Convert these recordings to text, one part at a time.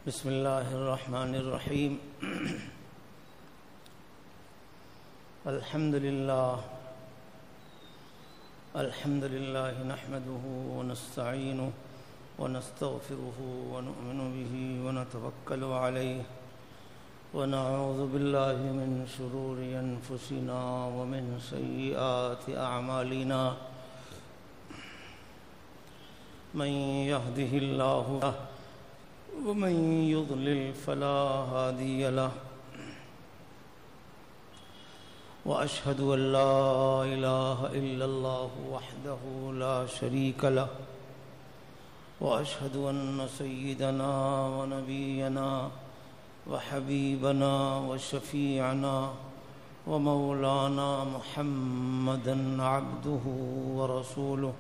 بسم الله الرحمن الرحيم الحمد لله نحمده ونستعينه ونستغفره ونؤمن به ونتوكل عليه ونعوذ بالله من شرور أنفسنا ومن سيئات أعمالنا من يهده الله ومن يضلل فلا هادي له وأشهد أن لا إله إلا الله وحده لا شريك له وأشهد أن سيدنا ونبينا وحبيبنا وشفيعنا ومولانا محمدا عبده ورسوله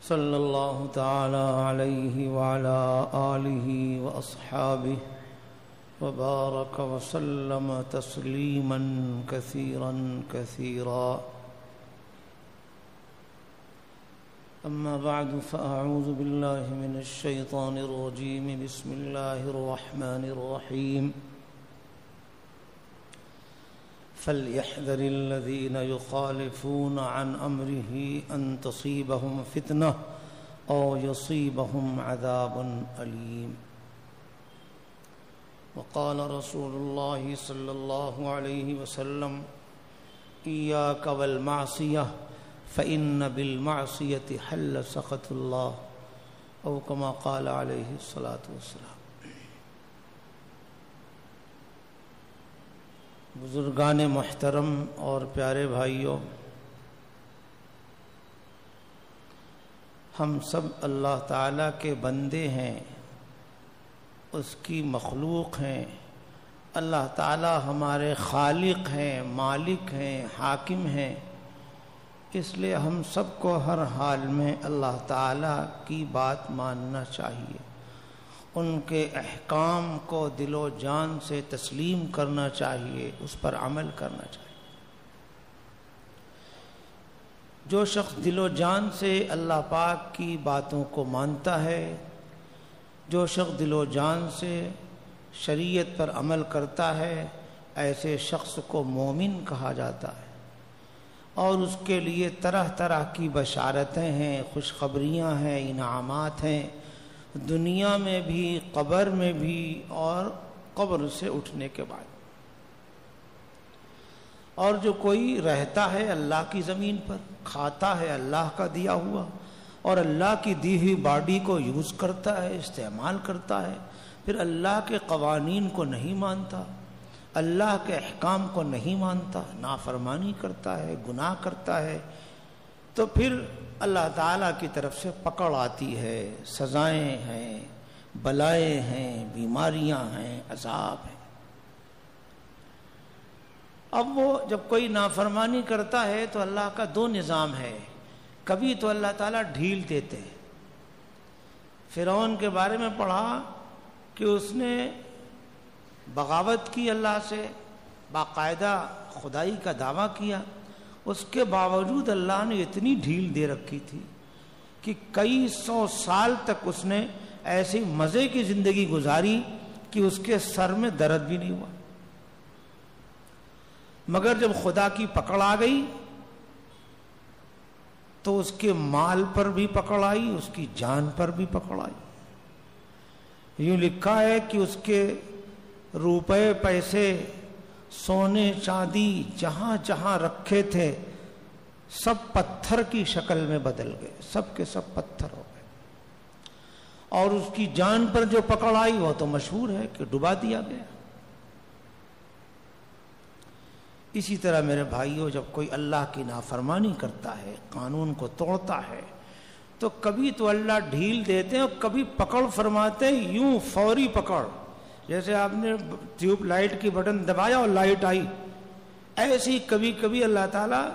صلى الله تعالى عليه وعلى آله وأصحابه وبارك وسلم تسليما كثيرا كثيرا أما بعد فأعوذ بالله من الشيطان الرجيم بسم الله الرحمن الرحيم فليحذر الذين يخالفون عن أمره أن تصيبهم فتنة أو يصيبهم عذاب أليم وقال رسول الله صلى الله عليه وسلم إياك والمعصية فإن بالمعصية حل سخط الله أو كما قال عليه الصلاة والسلام۔ بزرگان محترم اور پیارے بھائیوں، ہم سب اللہ تعالیٰ کے بندے ہیں، اس کی مخلوق ہیں۔ اللہ تعالیٰ ہمارے خالق ہیں، مالک ہیں، حاکم ہیں۔ اس لیے ہم سب کو ہر حال میں اللہ تعالیٰ کی بات ماننا چاہیے، ان کے احکام کو دل و جان سے تسلیم کرنا چاہیے، اس پر عمل کرنا چاہیے۔ جو شخص دل و جان سے اللہ پاک کی باتوں کو مانتا ہے، جو شخص دل و جان سے شریعت پر عمل کرتا ہے، ایسے شخص کو مومن کہا جاتا ہے، اور اس کے لیے طرح طرح کی بشارتیں ہیں، خوشخبریاں ہیں، انعامات ہیں، دنیا میں بھی، قبر میں بھی، اور قبر سے اٹھنے کے بعد۔ اور جو کوئی رہتا ہے اللہ کی زمین پر، کھاتا ہے اللہ کا دیا ہوا، اور اللہ کی دی ہوئی باڈی کو یوز کرتا ہے، استعمال کرتا ہے، پھر اللہ کے قوانین کو نہیں مانتا، اللہ کے احکام کو نہیں مانتا، نافرمانی کرتا ہے، گناہ کرتا ہے، تو پھر اللہ تعالیٰ کی طرف سے پکڑ آتی ہے، سزائیں ہیں، بلائیں ہیں، بیماریاں ہیں، عذاب ہیں۔ اب وہ جب کوئی نافرمانی کرتا ہے تو اللہ کا دو نظام ہے، کبھی تو اللہ تعالیٰ ڈھیل دیتے ہیں۔ فرعون کے بارے میں پڑھا کہ اس نے بغاوت کی، اللہ سے باقاعدہ خدائی کا دعویٰ کیا، اس کے باوجود اللہ نے اتنی ڈھیل دے رکھی تھی کہ کئی سو سال تک اس نے ایسی مزے کی زندگی گزاری کہ اس کے سر میں درد بھی نہیں ہوا، مگر جب خدا کی پکڑ آ گئی تو اس کے مال پر بھی پکڑ آئی، اس کی جان پر بھی پکڑ آئی۔ یوں لکھا ہے کہ اس کے روپے پیسے، سونے چاندی جہاں جہاں رکھے تھے سب پتھر کی شکل میں بدل گئے، سب کے سب پتھر ہو گئے، اور اس کی جان پر جو پکڑ آئی وہ تو مشہور ہے کہ ڈبا دیا گیا۔ اسی طرح میرے بھائیوں، جب کوئی اللہ کی نافرمانی کرتا ہے، قانون کو توڑتا ہے، تو کبھی تو اللہ ڈھیل دیتے ہیں اور کبھی پکڑ فرماتے ہیں، یوں فوری پکڑ، جیسے آپ نے ٹیوب لائٹ کی بٹن دبایا اور لائٹ آئی، ایسی کبھی کبھی اللہ تعالیٰ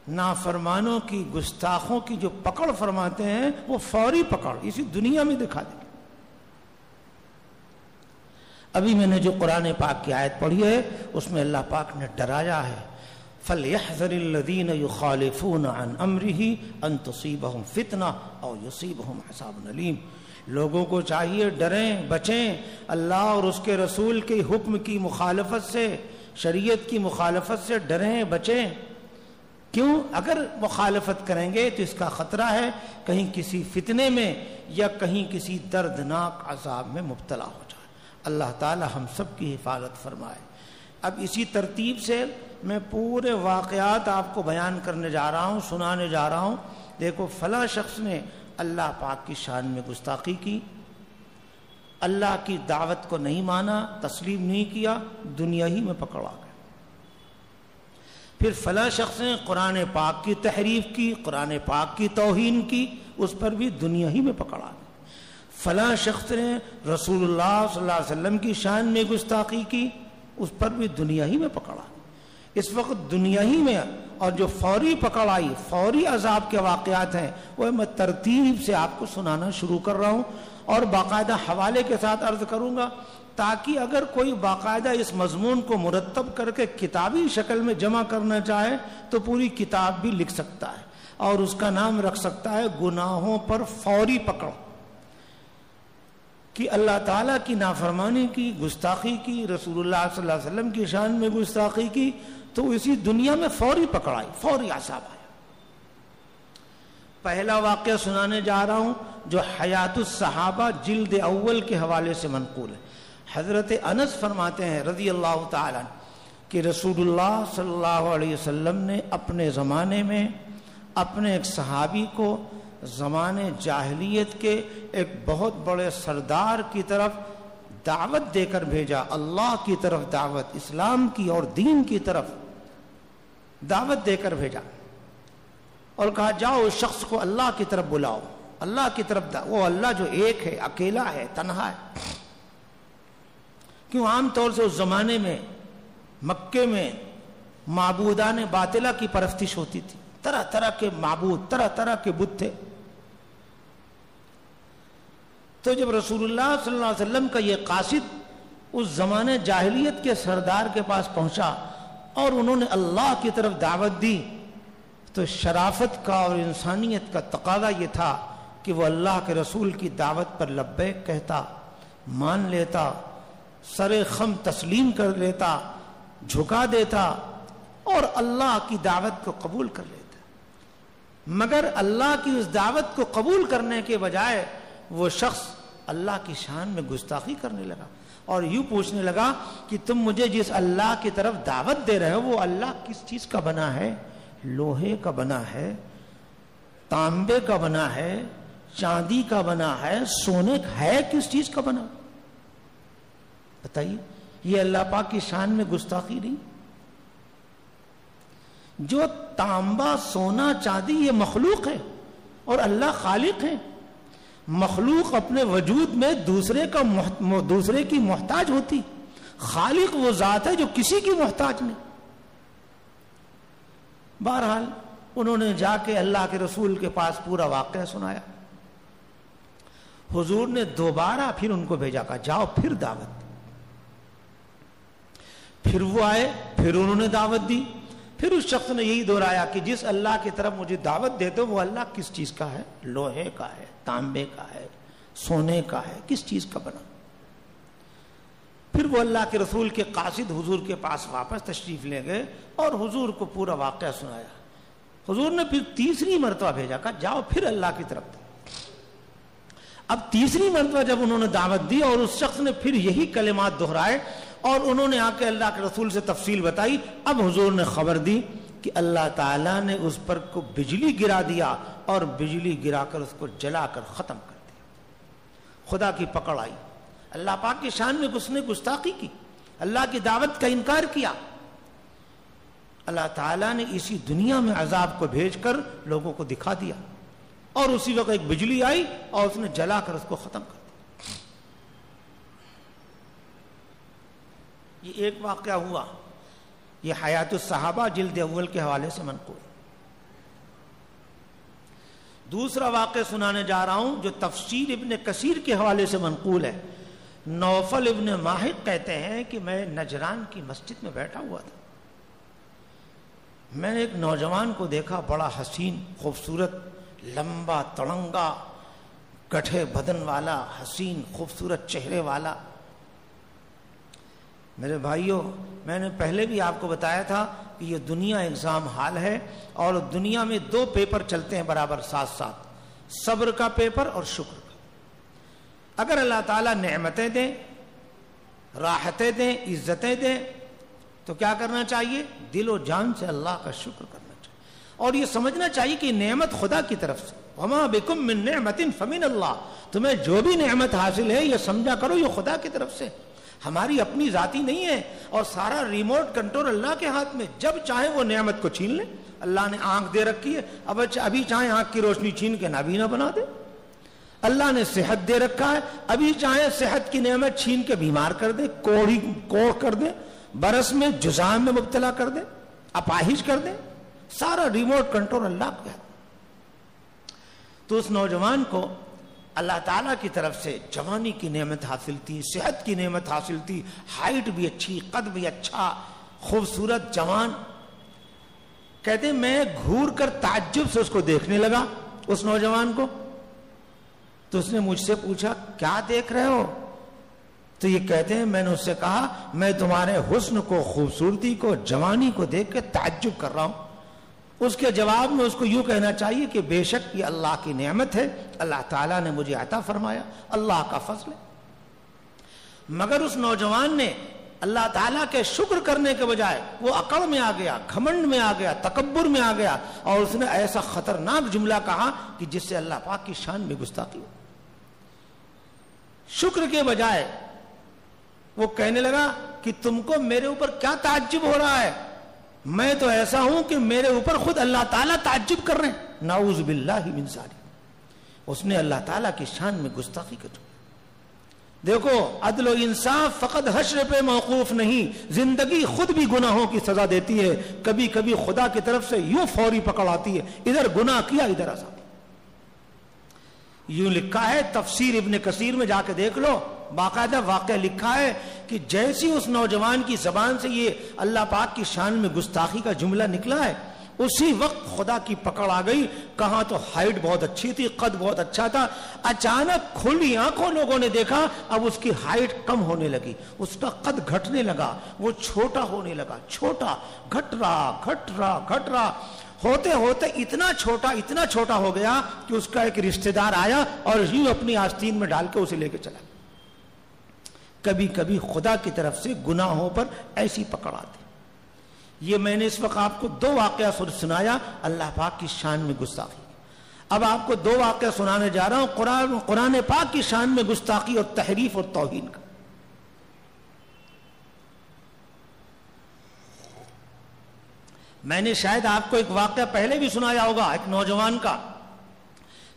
نافرمانوں کی، گستاخوں کی جو پکڑ فرماتے ہیں وہ فوری پکڑ اسی دنیا میں دکھا دیں۔ ابھی میں نے جو قرآن پاک کی آیت پڑھی ہے اس میں اللہ پاک نے ڈرایا ہے، فَلْيَحْذَرِ الَّذِينَ يُخَالِفُونَ عَنْ أَمْرِهِ أَن تُصِيبَهُمْ فِتْنَةٌ أَوْ يُصِيبَهُمْ عَذَابٌ أَلِيمٌ۔ لوگوں کو چاہیے ڈریں، بچیں اللہ اور اس کے رسول کے حکم کی مخالفت سے، شریعت کی مخالفت سے ڈریں، بچیں۔ کیوں؟ اگر مخالفت کریں گے تو اس کا خطرہ ہے کہیں کسی فتنے میں یا کہیں کسی دردناک عذاب میں مبتلا ہو جائے۔ اللہ تعالی ہم سب کی حفاظت فرمائے۔ اب اسی ترتیب سے میں پورے واقعات آپ کو بیان کرنے جا رہا ہوں، سنانے جا رہا ہوں۔ دیکھو فلاں شخص نے اللہ پاک کی شان میں گستاخی کی، اللہ کی دعوت کو نہیں مانا، تسلیم نہیں کیا، دنیا ہی میں پکڑا گیا۔ پھر فلاں شخص نے قرآن پاک کی تحریف کی، قرآن پاک کی توہین کی، اس پر بھی دنیا ہی میں پکڑا گیا۔ فلاں شخص نے رسول اللہ صلی اللہ علیہ وسلم کی شان میں گستاخی کی، اس پر بھی دنیا ہی میں پکڑا۔ اس وقت دنیا ہی میں، اور جو فوری پکڑ آئی، فوری عذاب کے واقعات ہیں، وہ میں ترتیب سے آپ کو سنانا شروع کر رہا ہوں، اور باقاعدہ حوالے کے ساتھ عرض کروں گا تاکہ اگر کوئی باقاعدہ اس مضمون کو مرتب کر کے کتابی شکل میں جمع کرنا چاہے تو پوری کتاب بھی لکھ سکتا ہے، اور اس کا نام رکھ سکتا ہے گناہوں پر فوری پکڑ، کہ اللہ تعالیٰ کی نافرمانی کی، گستاخی کی، رسول اللہ صلی اللہ علیہ وسلم کی شان میں گستاخی کی، تو اسی دنیا میں فوری پکڑ آئی، فوری عذاب آیا۔ پہلا واقعہ سنانے جا رہا ہوں جو حیات الصحابہ جلد اول کے حوالے سے منقول ہے۔ حضرت انس فرماتے ہیں رضی اللہ تعالیٰ کہ رسول اللہ صلی اللہ علیہ وسلم نے اپنے زمانے میں اپنے ایک صحابی کو زمانے جاہلیت کے ایک بہت بڑے سردار کی طرف دعوت دے کر بھیجا، اللہ کی طرف دعوت، اسلام کی اور دین کی طرف دعوت دے کر بھیجا، اور کہا جاؤ اس شخص کو اللہ کی طرف بلاؤ، اللہ کی طرف وہ اللہ جو ایک ہے، اکیلا ہے، تنہا ہے۔ کیوں؟ عام طور سے اس زمانے میں مکے میں معبودان باطلہ کی پرستش ہوتی تھی، طرح طرح کے معبود، طرح طرح کے بت تھے۔ تو جب رسول اللہ صلی اللہ علیہ وسلم کا یہ قاصد اس زمانے جاہلیت کے سردار کے پاس پہنچا اور انہوں نے اللہ کی طرف دعوت دی، تو شرافت کا اور انسانیت کا تقاضا یہ تھا کہ وہ اللہ کے رسول کی دعوت پر لبیک کہتا، مان لیتا، سر خم تسلیم کر لیتا، جھکا دیتا اور اللہ کی دعوت کو قبول کر لیتا۔ مگر اللہ کی اس دعوت کو قبول کرنے کے بجائے وہ شخص اللہ کی شان میں گستاخی کرنے لگا اور یوں پوچھنے لگا کہ تم مجھے جس اللہ کی طرف دعوت دے رہے ہو وہ اللہ کس چیز کا بنا ہے؟ لوہے کا بنا ہے، تانبے کا بنا ہے، چاندی کا بنا ہے، سونے کا ہے، کس چیز کا بنا؟ بتائیے، یہ اللہ پاک کی شان میں گستاخی نہیں؟ جو تانبا، سونا، چاندی یہ مخلوق ہے اور اللہ خالق ہے۔ مخلوق اپنے وجود میں دوسرے کی محتاج ہوتی، خالق وہ ذات ہے جو کسی کی محتاج نہیں۔ بہرحال انہوں نے جا کے اللہ کے رسول کے پاس پورا واقعہ سنایا۔ حضور نے دوبارہ پھر ان کو بھیجا، کہا جاؤ پھر دعوت۔ پھر وہ آئے، پھر انہوں نے دعوت دی، پھر اس شخص نے یہی دہرایا کہ جس اللہ کی طرف مجھے دعوت دیتے ہو وہ اللہ کس چیز کا ہے؟ لوہے کا ہے، تانبے کا ہے، سونے کا ہے، کس چیز کا بنا؟ پھر وہ اللہ کے رسول کے قاصد حضور کے پاس واپس تشریف لے گئے اور حضور کو پورا واقعہ سنایا۔ حضور نے پھر تیسری مرتبہ بھیجا، کہا جاؤ پھر اللہ کی طرف۔ اب تیسری مرتبہ جب انہوں نے دعوت دی اور اس شخص نے پھر یہی کلمات دہرائے اور انہوں نے آ کے اللہ کے رسول سے تفصیل بتائی، اب حضور نے خبر دی کہ اللہ تعالیٰ نے اس پر کو بجلی گرا دیا اور بجلی گرا کر اس کو جلا کر ختم کر دیا۔ خدا کی پکڑ آئی، اللہ پاک کی شان میں اس نے گستاخی کی، اللہ کی دعوت کا انکار کیا۔ اللہ تعالیٰ نے اسی دنیا میں عذاب کو بھیج کر لوگوں کو دکھا دیا، اور اسی وقت ایک بجلی آئی اور اس نے جلا کر اس کو ختم کر دیا۔ یہ ایک واقعہ ہوا، یہ حیات الصحابہ جلد اول کے حوالے سے منقول۔ دوسرا واقعہ سنانے جا رہا ہوں جو تفسیر ابن کثیر کے حوالے سے منقول ہے۔ نوفل ابن ماہق کہتے ہیں کہ میں نجران کی مسجد میں بیٹھا ہوا تھا، میں نے ایک نوجوان کو دیکھا، بڑا حسین خوبصورت، لمبا تڑنگا، گٹھے بدن والا، حسین خوبصورت چہرے والا۔ میرے بھائیوں، میں نے پہلے بھی آپ کو بتایا تھا کہ یہ دنیا ایگزام ہال ہے، اور دنیا میں 2 پیپر چلتے ہیں برابر ساتھ ساتھ، صبر کا پیپر اور شکر کا۔ اگر اللہ تعالیٰ نعمتیں دیں، راحتیں دیں، عزتیں دیں، تو کیا کرنا چاہیے؟ دل و جان سے اللہ کا شکر کرنا چاہیے، اور یہ سمجھنا چاہیے کہ نعمت خدا کی طرف سے، وما بکم من نعمت فمن اللہ، تمہیں جو بھی نعمت حاصل ہے یہ سمجھا کرو یہ خدا کی طرف سے، ہماری اپنی ذاتی نہیں ہے، اور سارا ریموٹ کنٹرول اللہ کے ہاتھ میں، جب چاہے وہ نعمت کو چھین لیں۔ اللہ نے آنکھ دے رکھی ہے، ابھی چاہے آنکھ کی روشنی چھین کے نابینا بنا دے۔ اللہ نے صحت دے رکھا ہے، ابھی چاہے صحت کی نعمت چھین کے بیمار کر دے، کوڑ کر دے، برس میں جزام میں مبتلا کر دے، اپاہج کر دے، سارا ریموٹ کنٹرول اللہ کے ہاتھ۔ تو اس نوجوان کو اللہ تعالیٰ کی طرف سے جوانی کی نعمت حاصل تھی، صحت کی نعمت حاصل تھی، ہائٹ بھی اچھی، قد بھی اچھا، خوبصورت جوان۔ کہتے ہیں میں گھور کر تعجب سے اس کو دیکھنے لگا، اس نوجوان کو۔ تو اس نے مجھ سے پوچھا کیا دیکھ رہے ہو؟ تو یہ کہتے ہیں میں نے اس سے کہا میں تمہارے حسن کو، خوبصورتی کو، جوانی کو دیکھ کے تعجب کر رہا ہوں۔ اس کے جواب میں اس کو یوں کہنا چاہیے کہ بے شک یہ اللہ کی نعمت ہے، اللہ تعالیٰ نے مجھے عطا فرمایا، اللہ کا فضل ہے۔ مگر اس نوجوان نے اللہ تعالیٰ کے شکر کرنے کے بجائے وہ اکڑ میں آ گیا، گھمنڈ میں آ گیا، تکبر میں آ گیا، اور اس نے ایسا خطرناک جملہ کہا کہ جس سے اللہ پاک کی شان میں گستاخی ہو۔ شکر کے بجائے وہ کہنے لگا کہ تم کو میرے اوپر کیا تعجب ہو رہا ہے؟ میں تو ایسا ہوں کہ میرے اوپر خود اللہ تعالیٰ تعجب کر رہے ہیں، نعوذ باللہ من ذالک۔ اس نے اللہ تعالیٰ کی شان میں گستاخی کر دی۔ دیکھو، عدل و انصاف فقط حشر پہ موقوف نہیں، زندگی خود بھی گناہوں کی سزا دیتی ہے، کبھی کبھی خدا کی طرف سے یوں فوری پکڑ آتی ہے، ادھر گناہ کیا ادھر عذاب۔ یوں لکھا ہے تفسیر ابن کثیر میں جا کے دیکھ لو، باقاعدہ واقعہ لکھا ہے کہ جیسی اس نوجوان کی زبان سے یہ اللہ پاک کی شان میں گستاخی کا جملہ نکلا ہے، اسی وقت خدا کی پکڑ آ گئی۔ کہاں تو ہائٹ بہت اچھی تھی، قد بہت اچھا تھا، اچانک کھلی آنکھوں لوگوں نے دیکھا اب اس کی ہائٹ کم ہونے لگی، اس کا قد گھٹنے لگا، وہ چھوٹا ہونے لگا، چھوٹا گھٹ رہا، ہوتے ہوتے اتنا چھوٹا ہو گیا کہ اس کا ایک رشتہ دار آیا اور یوں اپنی آستین میں ڈال کے اسے لے کے چلا۔ کبھی کبھی خدا کی طرف سے گناہوں پر ایسی پکڑ آتی۔ یہ میں نے اس وقت آپ کو 2 واقعہ سنایا اللہ پاک کی شان میں گستاخی۔ اب آپ کو 2 واقعہ سنانے جا رہا ہوں قرآن پاک کی شان میں گستاخی اور تحریف اور توہین کا۔ میں نے شاید آپ کو ایک واقعہ پہلے بھی سنایا ہوگا ایک نوجوان کا،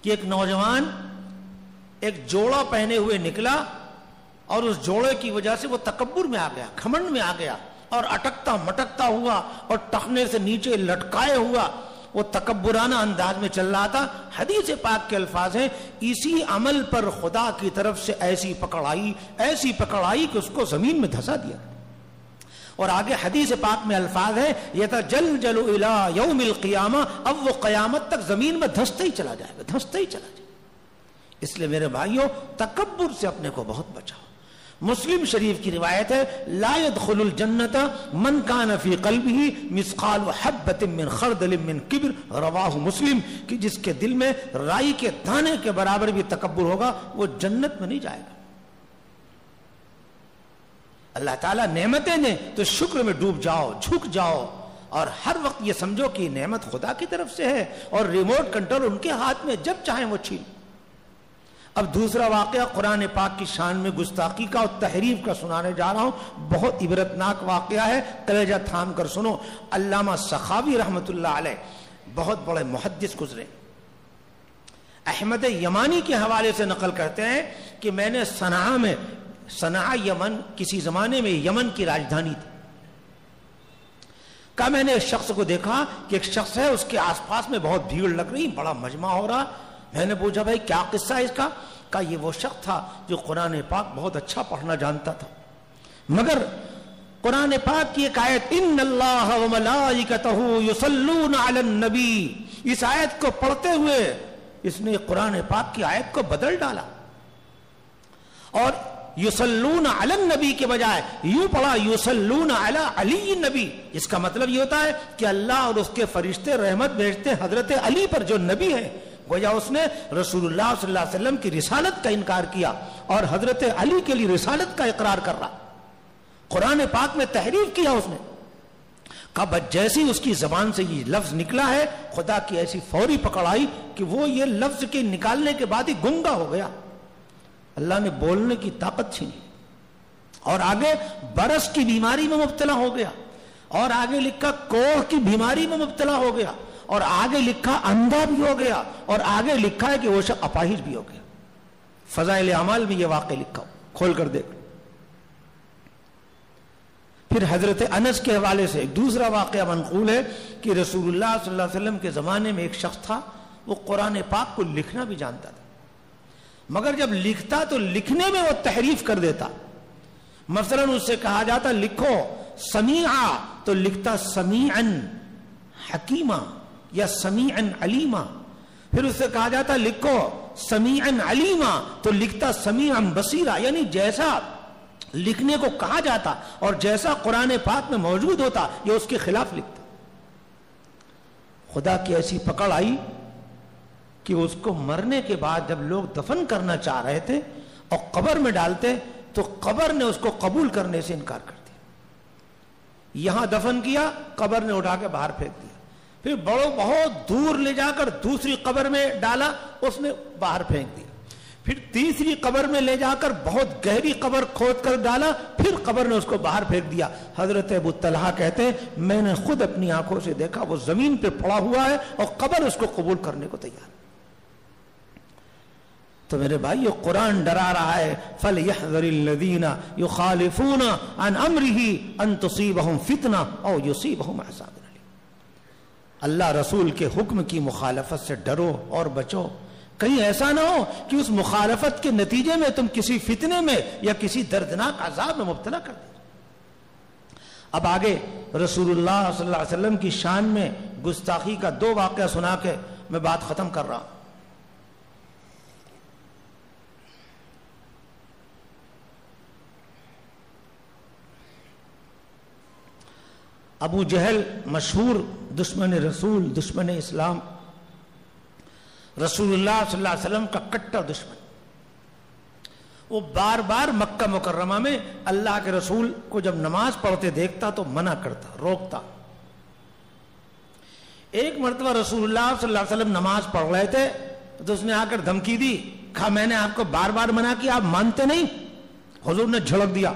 کہ ایک نوجوان ایک جوڑا پہنے ہوئے نکلا، اور اس جوڑے کی وجہ سے وہ تکبر میں آ گیا، گھمنڈ میں آ گیا، اور اٹکتا مٹکتا ہوا اور ٹخنے سے نیچے لٹکائے ہوا وہ تکبرانہ انداز میں چل رہا تھا۔ حدیث پاک کے الفاظ ہیں اسی عمل پر خدا کی طرف سے ایسی پکڑ آئی کہ اس کو زمین میں دھسا دیا۔ اور آگے حدیث پاک میں الفاظ ہے یتجلجل الی یوم القیامہ، اب وہ قیامت تک زمین میں دھستے ہی چلا جائے گا۔ اس لیے میرے بھائیوں، تکبر سے اپنے کو بہت بچاؤ۔ مسلم شریف کی روایت ہے لا يدخل الجنت من کان فی قلبہ مثقال حبۃ من خردل من کبر، رواہ مسلم، کہ جس کے دل میں رائی کے دانے کے برابر بھی تکبر ہوگا وہ جنت میں نہیں جائے گا۔ اللہ تعالیٰ نعمتیں دیں تو شکر میں ڈوب جاؤ، جھک جاؤ، اور ہر وقت یہ سمجھو کہ نعمت خدا کی طرف سے ہے اور ریموٹ کنٹرول ان کے ہاتھ میں، جب چاہیں وہ چھین۔ اب دوسرا واقعہ قرآن پاک کی شان میں گستاخی کا اور تحریف کا سنانے جا رہا ہوں، بہت عبرتناک واقعہ ہے، کلیجہ تھام کر سنو۔ علامہ سخاوی رحمت اللہ علیہ بہت بڑے محدث گزرے، احمد یمانی کے حوالے سے نقل کرتے ہیں کہ میں نے صنعاء یمن، کسی زمانے میں یمن کی راجدھانی تھی، کہا میں نے ایک شخص کو دیکھا کہ ایک شخص ہے، اس کے آس پاس میں بہت بھیڑ لگ رہی، بڑا مجمع ہو رہا۔ میں نے پوچھا بھائی کیا قصہ ہے اس کا؟ کہا یہ وہ شخص تھا جو قرآن پاک بہت اچھا پڑھنا جانتا تھا، مگر قرآن پاک کی ایک آیت ان اللہ وملائکتہ یصلون علی النبی، اس آیت کو پڑھتے ہوئے اس نے قرآن پاک کی آیت کو بدل ڈالا اور یصلون علی النبی کے بجائے یوں پڑھا یصلون علی علی النبی۔ اس کا مطلب یہ ہوتا ہے کہ اللہ اور اس کے فرشتے رحمت بھیجتے حضرت علی پر جو نبی ہے، گویا اس نے رسول اللہ صلی اللہ علیہ وسلم کی رسالت کا انکار کیا اور حضرت علی کے لیے رسالت کا اقرار کر رہا، قرآن پاک میں تحریف کیا اس نے۔ کب جیسی اس کی زبان سے یہ لفظ نکلا ہے، خدا کی ایسی فوری پکڑ آئی کہ وہ یہ لفظ کے نکالنے کے بعد ہی گنگا ہو گیا، اللہ نے بولنے کی طاقت چھینی اور آگے برس کی بیماری میں مبتلا ہو گیا، اور آگے لکھا کوہ کی بیماری میں مبتلا ہو گیا، اور آگے لکھا اندھا بھی ہو گیا، اور آگے لکھا ہے کہ وہ شخص اپاہج بھی ہو گیا۔ فضائل اعمال میں یہ واقعہ لکھا ہو، کھول کر دیکھ۔ پھر حضرت انس کے حوالے سے ایک دوسرا واقعہ منقول ہے کہ رسول اللہ صلی اللہ علیہ وسلم کے زمانے میں ایک شخص تھا، وہ قرآن پاک کو لکھنا بھی جانتا تھا، مگر جب لکھتا تو لکھنے میں وہ تحریف کر دیتا۔ مثلا اس سے کہا جاتا لکھو سمیعا تو لکھتا سمیعا حکیما یا سمیعا علیما، پھر اس سے کہا جاتا لکھو سمیعا علیما تو لکھتا سمیعا بصیرا، یعنی جیسا لکھنے کو کہا جاتا اور جیسا قرآن پاک میں موجود ہوتا یہ اس کے خلاف لکھتا۔ خدا کی ایسی پکڑ آئی کہ اس کو مرنے کے بعد جب لوگ دفن کرنا چاہ رہے تھے اور قبر میں ڈالتے تو قبر نے اس کو قبول کرنے سے انکار کر دیا۔ یہاں دفن کیا، قبر نے اٹھا کے باہر پھینک دیا، پھر بہت دور لے جا کر دوسری قبر میں ڈالا، اس نے باہر پھینک دیا، پھر تیسری قبر میں لے جا کر بہت گہری قبر کھود کر ڈالا، پھر قبر نے اس کو باہر پھینک دیا۔ حضرت ابو طلحہ کہتے ہیں میں نے خود اپنی آنکھوں سے دیکھا وہ زمین پہ پڑا ہوا ہے اور قبر اس کو قبول کرنے کو تیار۔ تو میرے بھائی یہ قرآن ڈرا رہا ہے فَلْيَحْذَرِ الَّذِينَ يُخَالِفُونَ عَنْ أَمْرِهِ أَن تُصِيبَهُمْ فِتْنَةٌ أَوْ يُصِيبَهُمْ عَذَابٌ أَلِيمٌ۔ اللہ رسول کے حکم کی مخالفت سے ڈرو اور بچو، کہیں ایسا نہ ہو کہ اس مخالفت کے نتیجے میں تم کسی فتنے میں یا کسی دردناک عذاب میں مبتلا کر دو۔ اب آگے رسول اللہ صلی اللہ علیہ وسلم کی شان میں گستاخی کا دو واقعہ سنا کے میں بات ختم کر رہا ہوں۔ ابو جہل مشہور دشمن رسول، دشمن اسلام، رسول اللہ صلی اللہ علیہ وسلم کا کٹر دشمن، وہ بار بار مکہ مکرمہ میں اللہ کے رسول کو جب نماز پڑھتے دیکھتا تو منع کرتا، روکتا۔ ایک مرتبہ رسول اللہ صلی اللہ علیہ وسلم نماز پڑھ رہے تھے تو اس نے آ کر دھمکی دی، کہا میں نے آپ کو بار بار منع کیا، آپ مانتے نہیں؟ حضور نے جھڑک دیا۔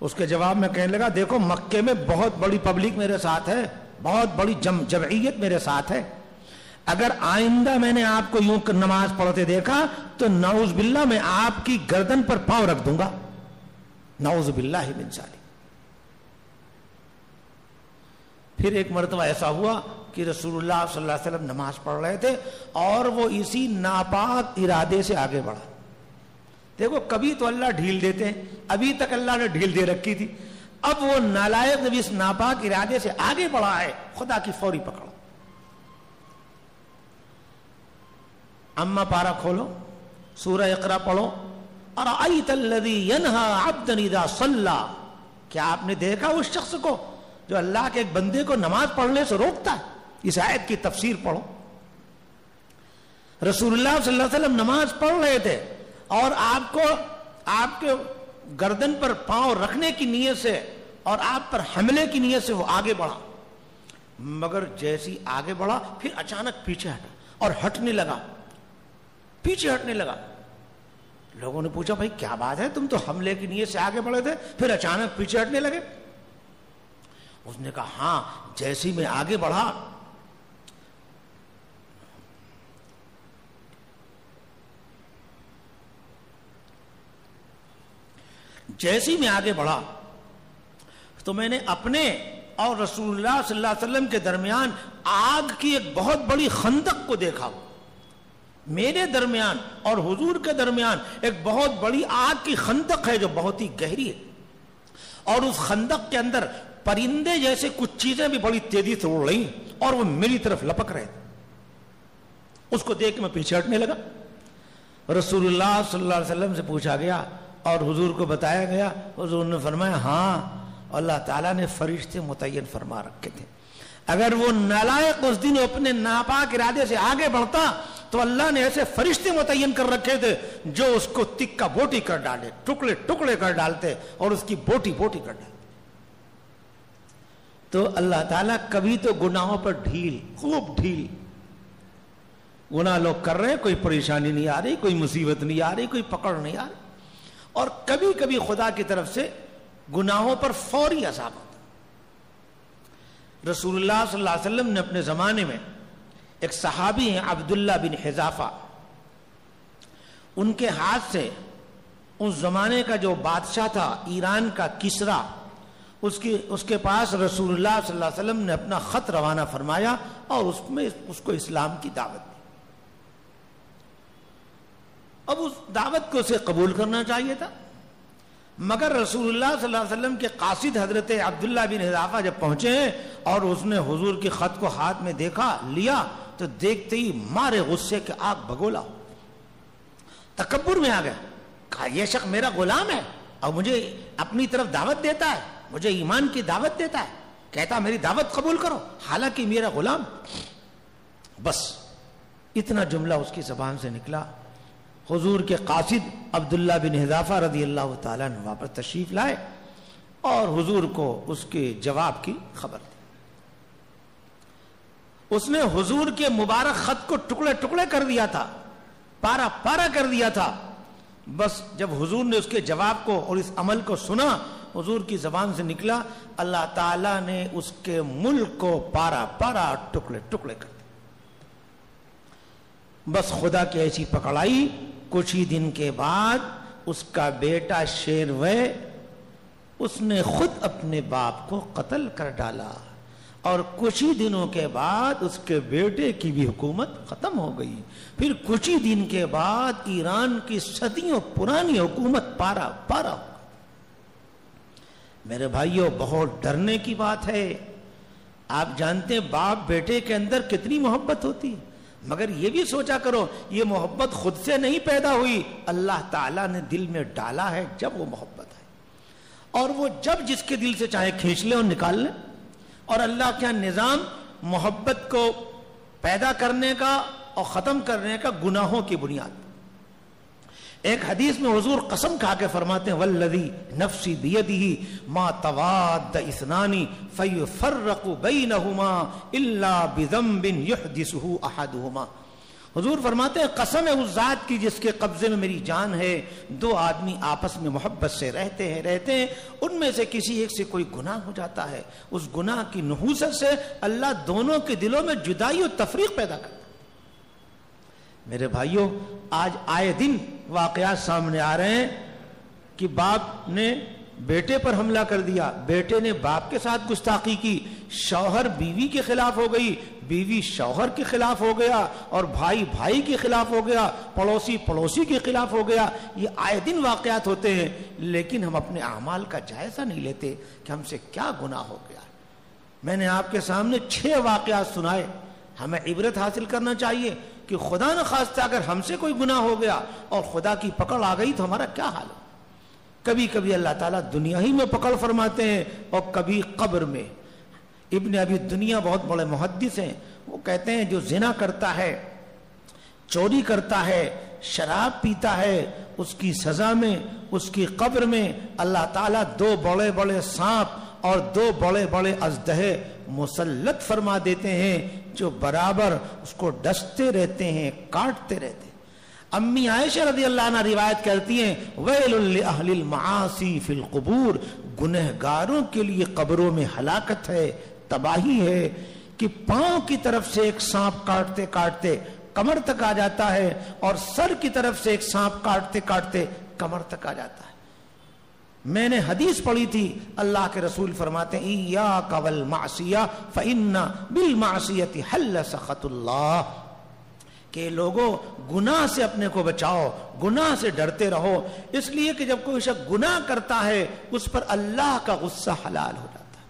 اس کے جواب میں کہنے لگا دیکھو مکے میں بہت بڑی پبلک میرے ساتھ ہے، بہت بڑی جمعیت میرے ساتھ ہے، اگر آئندہ میں نے آپ کو یوں نماز پڑھتے دیکھا تو نعوذ باللہ میں آپ کی گردن پر پاؤں رکھ دوں گا، نعوذ باللہ من ذالک۔ پھر ایک مرتبہ ایسا ہوا کہ رسول اللہ صلی اللہ علیہ وسلم نماز پڑھ رہے تھے اور وہ اسی ناپاک ارادے سے آگے بڑھا۔ دیکھو کبھی تو اللہ ڈھیل دیتے ہیں، ابھی تک اللہ نے ڈھیل دے رکھی تھی، اب وہ نالائق نبی اس ناپاک ارادے سے آگے بڑھا ہے، خدا کی فوری پکڑو۔ اما پارا کھولو، سورہ اقرا پڑھو، ارأیت الذی ینہی عبدا اذا صلی، کیا آپ نے دیکھا اس شخص کو جو اللہ کے ایک بندے کو نماز پڑھنے سے روکتا ہے؟ اس آیت کی تفسیر پڑھو۔ رسول اللہ صلی اللہ علیہ وسلم نماز پڑھ رہے تھے اور آپ کے گردن پر پاؤں رکھنے کی نیت سے اور آپ پر حملے کی نیت سے وہ آگے بڑھا، مگر جیسی آگے بڑھا پھر اچانک پیچھے ہٹا اور ہٹنے لگا، پیچھے ہٹنے لگا۔ لوگوں نے پوچھا بھائی کیا بات ہے، تم تو حملے کی نیت سے آگے بڑھے تھے پھر اچانک پیچھے ہٹنے لگے؟ اس نے کہا ہاں جیسی میں آگے بڑھا تو میں نے اپنے اور رسول اللہ صلی اللہ علیہ وسلم کے درمیان آگ کی ایک بہت بڑی خندق کو دیکھا، میرے درمیان اور حضور کے درمیان ایک بہت بڑی آگ کی خندق ہے جو بہت ہی گہری ہے، اور اس خندق کے اندر پرندے جیسے کچھ چیزیں بھی بڑی تیزی سے اڑ رہی اور وہ میری طرف لپک رہے تھے. اس کو دیکھ کے میں پیچھے ہٹنے لگا. رسول اللہ صلی اللہ علیہ وسلم سے پوچھا گیا اور حضور کو بتایا گیا. حضور نے فرمایا ہاں اللہ تعالیٰ نے فرشتے متعین فرما رکھے تھے. اگر وہ نالائق اس دن اپنے ناپاک ارادے سے آگے بڑھتا تو اللہ نے ایسے فرشتے متعین کر رکھے تھے جو اس کو تکا بوٹی کر ڈالے, ٹکڑے ٹکڑے کر ڈالتے اور اس کی بوٹی بوٹی کر ڈالتے. تو اللہ تعالیٰ کبھی تو گناہوں پر ڈھیل, خوب ڈھیل. گناہ لوگ کر رہے ہیں, کوئی پریشانی نہیں آ رہی, کوئی مصیبت نہیں آ رہی, کوئی پکڑ نہیں آ رہی, اور کبھی کبھی خدا کی طرف سے گناہوں پر فوری عذاب ہوتا. رسول اللہ صلی اللہ علیہ وسلم نے اپنے زمانے میں ایک صحابی ہیں عبداللہ بن حذافہ, ان کے ہاتھ سے اس زمانے کا جو بادشاہ تھا ایران کا کسرا, اس کے پاس رسول اللہ صلی اللہ علیہ وسلم نے اپنا خط روانہ فرمایا اور اس میں اس کو اسلام کی دعوت دی. اب اس دعوت کو اسے قبول کرنا چاہیے تھا, مگر رسول اللہ صلی اللہ علیہ وسلم کے قاصد حضرت عبداللہ بن حذافہ جب پہنچے ہیں اور اس نے حضور کے خط کو ہاتھ میں دیکھا, لیا, تو دیکھتے ہی مارے غصے کے آگ بگولا, تکبر میں آ گیا. کہا یہ شخص میرا غلام ہے اور مجھے اپنی طرف دعوت دیتا ہے, مجھے ایمان کی دعوت دیتا ہے, کہتا میری دعوت قبول کرو حالانکہ میرا غلام. بس اتنا جملہ اس کی زبان سے نکلا. حضور کے قاصد عبداللہ بن حذافہ رضی اللہ تعالیٰ نے واپس تشریف لائے اور حضور کو اس کے جواب کی خبر دی. اس نے حضور کے مبارک خط کو ٹکڑے ٹکڑے کر دیا تھا, پارا پارا کر دیا تھا. بس جب حضور نے اس کے جواب کو اور اس عمل کو سنا, حضور کی زبان سے نکلا, اللہ تعالیٰ نے اس کے ملک کو پارا پارا ٹکڑے ٹکڑے کر دیا. بس خدا کی ایسی پکڑائی, کچھ ہی دن کے بعد اس کا بیٹا شیروے اس نے خود اپنے باپ کو قتل کر ڈالا اور کچھ ہی دنوں کے بعد اس کے بیٹے کی بھی حکومت ختم ہو گئی. پھر کچھ ہی دن کے بعد ایران کی صدیوں پرانی حکومت پارا پارا ہو گئی. میرے بھائیوں, بہت ڈرنے کی بات ہے. آپ جانتے ہیں باپ بیٹے کے اندر کتنی محبت ہوتی ہے, مگر یہ بھی سوچا کرو یہ محبت خود سے نہیں پیدا ہوئی, اللہ تعالیٰ نے دل میں ڈالا ہے جب وہ محبت ہے, اور وہ جب جس کے دل سے چاہے کھینچ لیں اور نکال لیں. اور اللہ کا نظام محبت کو پیدا کرنے کا اور ختم کرنے کا گناہوں کی بنیاد. ایک حدیث میں حضور قسم کھا کے فرماتے ہیں والذی نفسی بیدہ ما تواد اثنان فیفرق بینہما الا بذنب یحدثہ احدہما. حضور فرماتے ہیں قسم ہے اس ذات کی جس کے قبضے میں میری جان ہے, دو آدمی آپس میں محبت سے رہتے ہیں, ان میں سے کسی ایک سے کوئی گناہ ہو جاتا ہے, اس گناہ کی نحوست سے اللہ دونوں کے دلوں میں جدائی و تفریق پیدا کرتا ہے. میرے بھائیوں, آج آئے دن واقعات سامنے آ رہے ہیں کہ باپ نے بیٹے پر حملہ کر دیا, بیٹے نے باپ کے ساتھ گستاخی کی, شوہر بیوی کے خلاف ہو گئی, بیوی شوہر کے خلاف ہو گیا, اور بھائی بھائی کے خلاف ہو گیا, پڑوسی پڑوسی کے خلاف ہو گیا. یہ آئے دن واقعات ہوتے ہیں, لیکن ہم اپنے اعمال کا جائزہ نہیں لیتے کہ ہم سے کیا گناہ ہو گیا. میں نے آپ کے سامنے 6 واقعات سنائے. ہمیں عبرت حاصل کرنا چاہیے کہ خدا نہ خواستہ اگر ہم سے کوئی گناہ ہو گیا اور خدا کی پکڑ آ گئی تو ہمارا کیا حال ہو. کبھی کبھی اللہ تعالیٰ دنیا ہی میں پکڑ فرماتے ہیں اور کبھی قبر میں. ابن ابی دنیا بہت بڑے محدث ہیں, وہ کہتے ہیں جو زنا کرتا ہے, چوری کرتا ہے, شراب پیتا ہے, اس کی سزا میں, اس کی قبر میں اللہ تعالیٰ 2 بڑے بڑے سانپ اور 2 بڑے بڑے اژدہے مسلط فرما دیتے ہیں جو برابر اس کو ڈستے رہتے ہیں, کاٹتے رہتے ہیں. امی عائشہ رضی اللہ عنہ روایت کرتی ہیں ویل لأہل المعاصی فی القبور, گنہگاروں کے لیے قبروں میں ہلاکت ہے, تباہی ہے کہ پاؤں کی طرف سے ایک سانپ کاٹتے کاٹتے کمر تک آ جاتا ہے اور سر کی طرف سے ایک سانپ کاٹتے کاٹتے کمر تک آ جاتا ہے. میں نے حدیث پڑھی تھی, اللہ کے رسول فرماتے ہیں ایاک والمعصیہ فإن بالمعصیۃ حل سخط اللہ, کہ لوگوں گناہ سے اپنے کو بچاؤ، گناہ سے ڈرتے رہو، اس لیے کہ جب کوئی شخص گناہ کرتا ہے اس پر اللہ کا غصہ حلال ہو جاتا ہے۔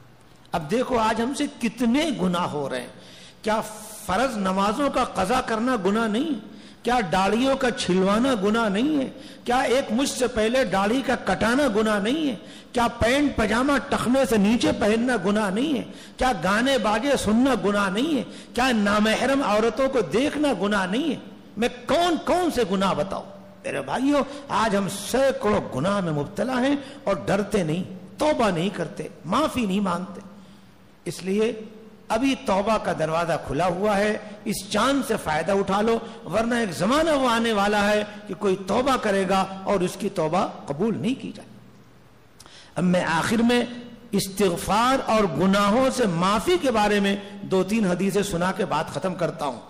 اب دیکھو آج ہم سے کتنے گناہ ہو رہے ہیں۔ کیا فرض نمازوں کا قضا کرنا گناہ نہیں ہے؟ کیا داڑھیوں کا چھلوانا گناہ نہیں ہے؟ کیا ایک مجھ سے پہلے داڑھی کا کٹانا گناہ نہیں ہے؟ کیا پینٹ پجامہ ٹخنے سے نیچے پہننا گناہ نہیں ہے؟ کیا گانے باجے سننا گناہ نہیں ہے؟ کیا نامحرم عورتوں کو دیکھنا گناہ نہیں ہے؟ میں کون کون سے گناہ بتاؤں؟ میرے بھائیوں آج ہم سینکڑوں گناہ میں مبتلا ہیں اور ڈرتے نہیں، توبہ نہیں کرتے، معافی نہیں مانگتے۔ اس لیے ابھی توبہ کا دروازہ کھلا ہوا ہے، اس چاند سے فائدہ اٹھا لو، ورنہ ایک زمانہ وہ آنے والا ہے کہ کوئی توبہ کرے گا اور اس کی توبہ قبول نہیں کی جائے۔ اب میں آخر میں استغفار اور گناہوں سے معافی کے بارے میں 2-3 حدیثیں سنا کے بات ختم کرتا ہوں۔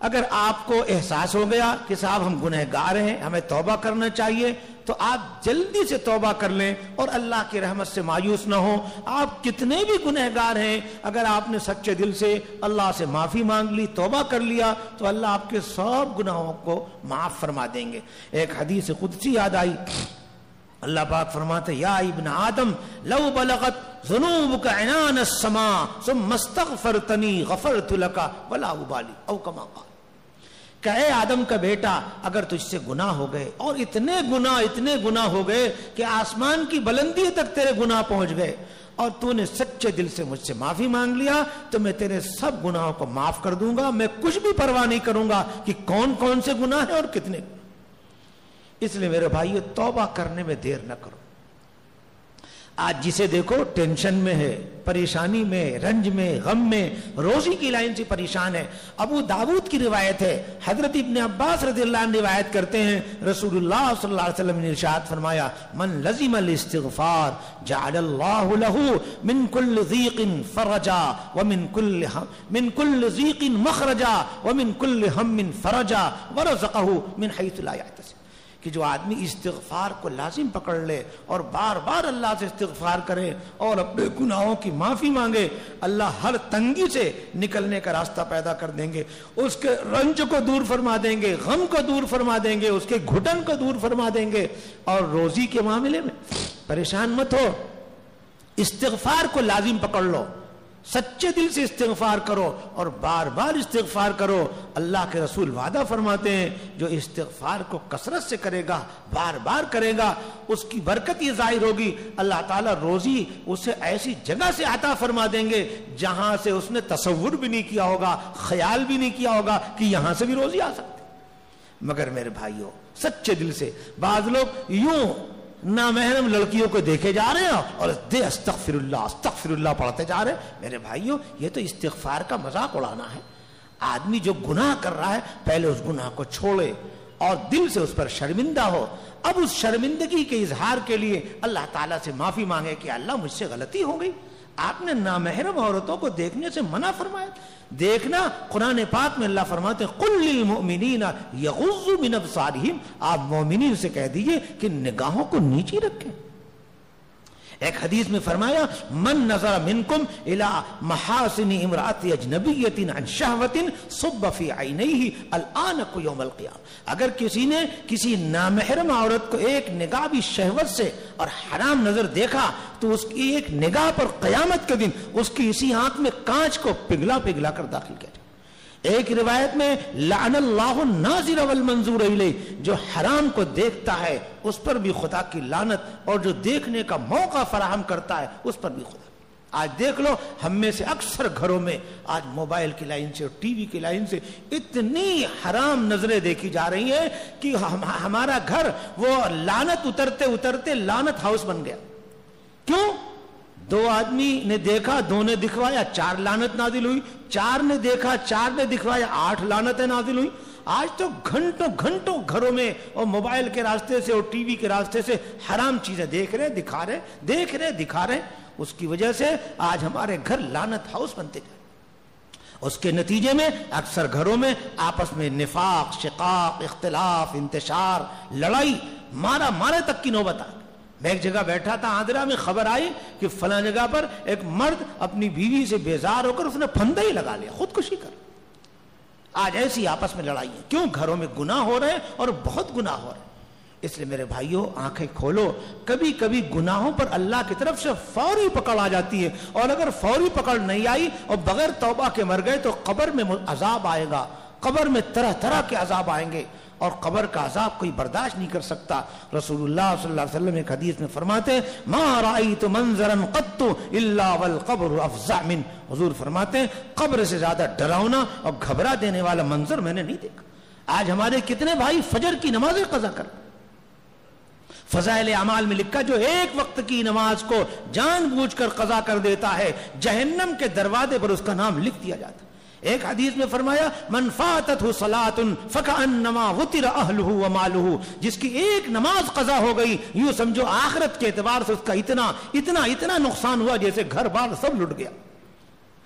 اگر آپ کو احساس ہو گیا کہ صاحب ہم گنہگار ہیں، ہمیں توبہ کرنا چاہیے، تو آپ جلدی سے توبہ کر لیں اور اللہ کی رحمت سے مایوس نہ ہوں۔ آپ کتنے بھی گنہگار ہیں، اگر آپ نے سچے دل سے اللہ سے معافی مانگ لی، توبہ کر لیا، تو اللہ آپ کے سب گناہوں کو معاف فرما دیں گے۔ ایک حدیث قدسی یاد آئی، اللہ پاک فرماتے یا ابن آدم لو بلغت ذنوبک عنان السماء ثم استغفرتنی غفرت لک ولا ابالی او کما قال، کہ اے آدم کا بیٹا اگر تجھ سے گناہ ہو گئے اور اتنے گناہ ہو گئے کہ آسمان کی بلندی تک تیرے گناہ پہنچ گئے اور تو نے سچے دل سے مجھ سے معافی مانگ لیا، تو میں تیرے سب گناہوں کو معاف کر دوں گا، میں کچھ بھی پرواہ نہیں کروں گا کہ کون کون سے گناہ ہیں اور کتنے۔ اس لیے میرے بھائیو توبہ کرنے میں دیر نہ کرو۔ آج جسے دیکھو ٹینشن میں ہے، پریشانی میں، رنج میں، غم میں، روزی کی لائن سے پریشان ہے۔ ابو داود کی روایت ہے، حضرت ابن عباس رضی اللہ عنہ روایت کرتے ہیں، رسول اللہ صلی اللہ علیہ وسلم نے ارشاد فرمایا من لزم الاستغفار جعل اللہ له من كل ضيق فرجا ومن كل ضيق مخرجا ومن كل هم فرجا ورزقه من حيث لا يحتسب، کہ جو آدمی استغفار کو لازم پکڑ لے اور بار بار اللہ سے استغفار کرے اور اپنے گناہوں کی معافی مانگے، اللہ ہر تنگی سے نکلنے کا راستہ پیدا کر دیں گے، اس کے رنج کو دور فرما دیں گے، غم کو دور فرما دیں گے، اس کے گھٹن کو دور فرما دیں گے۔ اور روزی کے معاملے میں پریشان مت ہو، استغفار کو لازم پکڑ لو، سچے دل سے استغفار کرو اور بار بار استغفار کرو۔ اللہ کے رسول وعدہ فرماتے ہیں جو استغفار کو کثرت سے کرے گا، بار بار کرے گا، اس کی برکت یہ ظاہر ہوگی، اللہ تعالیٰ روزی اسے ایسی جگہ سے عطا فرما دیں گے جہاں سے اس نے تصور بھی نہیں کیا ہوگا، خیال بھی نہیں کیا ہوگا کہ یہاں سے بھی روزی آ سکتی۔ مگر میرے بھائیوں سچے دل سے، بعض لوگ یوں نامحرم لڑکیوں کو دیکھے جا رہے ہیں اور استغفر اللہ پڑھتے جا رہے ہیں۔ میرے بھائیوں یہ تو استغفار کا مذاق اڑانا ہے۔ آدمی جو گناہ کر رہا ہے پہلے اس گناہ کو چھوڑے اور دل سے اس پر شرمندہ ہو، اب اس شرمندگی کے اظہار کے لیے اللہ تعالیٰ سے معافی مانگے کہ اللہ مجھ سے غلطی ہو گئی۔ آپ نے نامحرم عورتوں کو دیکھنے سے منع فرمایا، دیکھنا قرآن پاک میں اللہ فرماتے ہیں قل للمؤمنین یغضوا من ابصارہم، آپ مومنین سے کہہ دیجئے کہ نگاہوں کو نیچی رکھیں۔ ایک حدیث میں فرمایا من نظر منکم الی محاسن امرأۃ اجنبیۃ عن شہوۃ صب فی عینیہ الآنق یوم القیامہ، اگر کسی نے کسی نامحرم عورت کو ایک نگاہ بھی شہوت سے اور حرام نظر دیکھا تو اس کی ایک نگاہ پر قیامت کے دن اس کی اسی آنکھ میں کانچ کو پگھلا پگھلا کر داخل کیا جائے۔ ایک روایت میں لعن اللہ الناظر والمنظور الیہ، جو حرام کو دیکھتا ہے اس پر بھی خدا کی لعنت اور جو دیکھنے کا موقع فراہم کرتا ہے اس پر بھی خدا۔ آج دیکھ لو ہم میں سے اکثر گھروں میں آج موبائل کی لائن سے اور ٹی وی کی لائن سے اتنی حرام نظریں دیکھی جا رہی ہیں کہ ہمارا گھر وہ لعنت اترتے اترتے لعنت ہاؤس بن گیا۔ کیوں؟ دو آدمی نے دیکھا، دو نے دکھوایا، 4 لعنت نازل ہوئی، 4 نے دیکھا، 4 نے دکھوایا، 8 لعنتیں نازل ہوئی۔ آج تو گھنٹوں گھنٹوں گھروں میں اور موبائل کے راستے سے اور ٹی وی کے راستے سے حرام چیزیں دیکھ رہے دکھا رہے، دیکھ رہے دکھا رہے، اس کی وجہ سے آج ہمارے گھر لعنت ہاؤس بنتے جائیں۔ اس کے نتیجے میں اکثر گھروں میں آپس میں نفاق، شقاق، اختلاف، انتشار، لڑائی، مارا مارے تک کی نوبت آ گئی۔ میں ایک جگہ بیٹھا تھا آندرا میں، خبر آئی کہ فلاں جگہ پر ایک مرد اپنی بیوی سے بیزار ہو کر اس نے پھندہ ہی لگا لیا، خودکشی کر۔ آج ایسی آپس میں لڑائی ہے، کیوں؟ گھروں میں گناہ ہو رہے ہیں اور بہت گناہ ہو رہے ہیں۔ اس لیے میرے بھائیوں آنکھیں کھولو، کبھی کبھی گناہوں پر اللہ کی طرف سے فوری پکڑ آ جاتی ہے، اور اگر فوری پکڑ نہیں آئی اور بغیر توبہ کے مر گئے تو قبر میں عذاب آئے گا، قبر میں طرح طرح کے عذاب آئیں گے، اور قبر کا عذاب کوئی برداشت نہیں کر سکتا۔ رسول اللہ صلی اللہ علیہ وسلم ایک حدیث میں فرماتے ہیں ما رأیت منظرا قط الا والقبر افزع من، حضور فرماتے ہیں قبر سے زیادہ ڈراؤنا اور گھبرا دینے والا منظر میں نے نہیں دیکھا۔ آج ہمارے کتنے بھائی فجر کی نمازیں قضا کر، فضائل اعمال میں لکھا جو ایک وقت کی نماز کو جان بوجھ کر قضا کر دیتا ہے جہنم کے دروازے پر اس کا نام لکھ دیا جاتا ہے۔ ایک حدیث میں فرمایا من فاتتہ صلاۃ فکأنما وطر اہلہ ومالہ، جس کی ایک نماز قضا ہو گئی یوں سمجھو آخرت کے اعتبار سے اس کا اتنا نقصان ہوا جیسے گھر بار سب لٹ گیا۔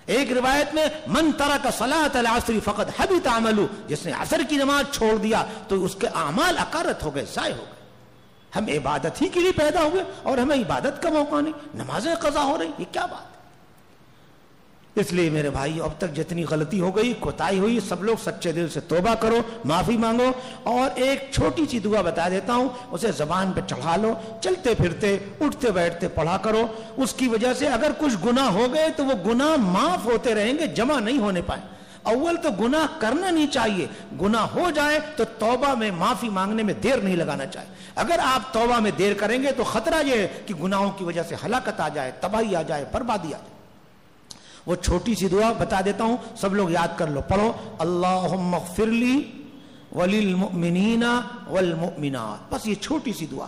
ایک روایت میں من ترک صلاۃ العصر فقد حبط عملہ، جس نے عصر کی نماز چھوڑ دیا تو اس کے اعمال اکارت ہو گئے، ضائع ہو گئے۔ ہم عبادت ہی کے لیے پیدا ہوئے اور ہمیں عبادت کا موقع نہیں، نمازیں قضا ہو رہی، یہ کیا بات ہے؟ اس لیے میرے بھائی اب تک جتنی غلطی ہو گئی، کوتاہی ہوئی، سب لوگ سچے دل سے توبہ کرو، معافی مانگو، اور ایک چھوٹی سی دعا بتا دیتا ہوں، اسے زبان پہ چڑھا لو، چلتے پھرتے اٹھتے بیٹھتے پڑھا کرو۔ اس کی وجہ سے اگر کچھ گناہ ہو گئے تو وہ گناہ معاف ہوتے رہیں گے، جمع نہیں ہونے پائیں۔ اول تو گناہ کرنا نہیں چاہیے، گناہ ہو جائے تو توبہ میں معافی مانگنے میں دیر نہیں لگانا چاہیے۔ اگر آپ توبہ میں دیر کریں گے تو خطرہ یہ ہے کہ گناہوں کی وجہ سے ہلاکت آ جائے، تباہی آ جائے، بربادی آ جائے۔ وہ چھوٹی سی دعا بتا دیتا ہوں، سب لوگ یاد کر لو، پڑھو اللہم اغفر لی وللمؤمنین والمؤمنات، بس یہ چھوٹی سی دعا،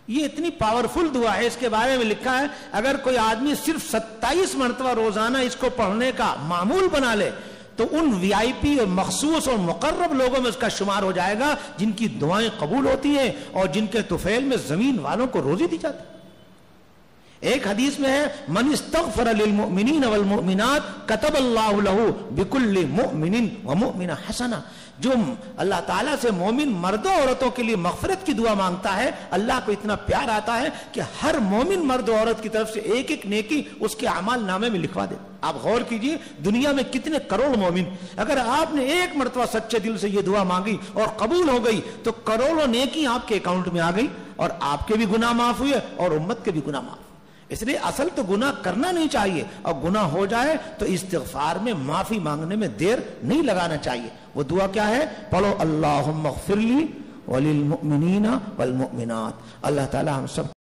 یہ اتنی پاورفل دعا ہے، اس کے بارے میں لکھا ہے اگر کوئی آدمی صرف 27 مرتبہ روزانہ اس کو پڑھنے کا معمول بنا لے تو ان وی آئی پی اور مخصوص اور مقرب لوگوں میں اس کا شمار ہو جائے گا جن کی دعائیں قبول ہوتی ہیں اور جن کے طفیل میں زمین والوں کو روزی دی جاتی ہے۔ ایک حدیث میں ہے من استغفر للمؤمنین والمؤمنات کتب اللہ لہ بکل مؤمن ومؤمنہ حسنہ، جو اللہ تعالیٰ سے مومن مردوں عورتوں کے لیے مغفرت کی دعا مانگتا ہے، اللہ کو اتنا پیار آتا ہے کہ ہر مومن مرد و عورت کی طرف سے ایک ایک نیکی اس کے اعمال نامے میں لکھوا دے۔ آپ غور کیجئے دنیا میں کتنے کروڑ مومن، اگر آپ نے ایک مرتبہ سچے دل سے یہ دعا مانگی اور قبول ہو گئی تو کروڑوں نیکی آپ کے اکاؤنٹ میں آ گئی، اور آپ کے بھی گناہ معاف ہوئے اور امت کے بھی گناہ معاف۔ اس لیے اصل تو گناہ کرنا نہیں چاہیے، اور گناہ ہو جائے تو استغفار میں معافی مانگنے میں دیر نہیں لگانا چاہیے۔ وہ دعا کیا ہے؟ پڑھو اللہم اغفر لی وللمؤمنین والمؤمنات۔ اللہ تعالی ہم سب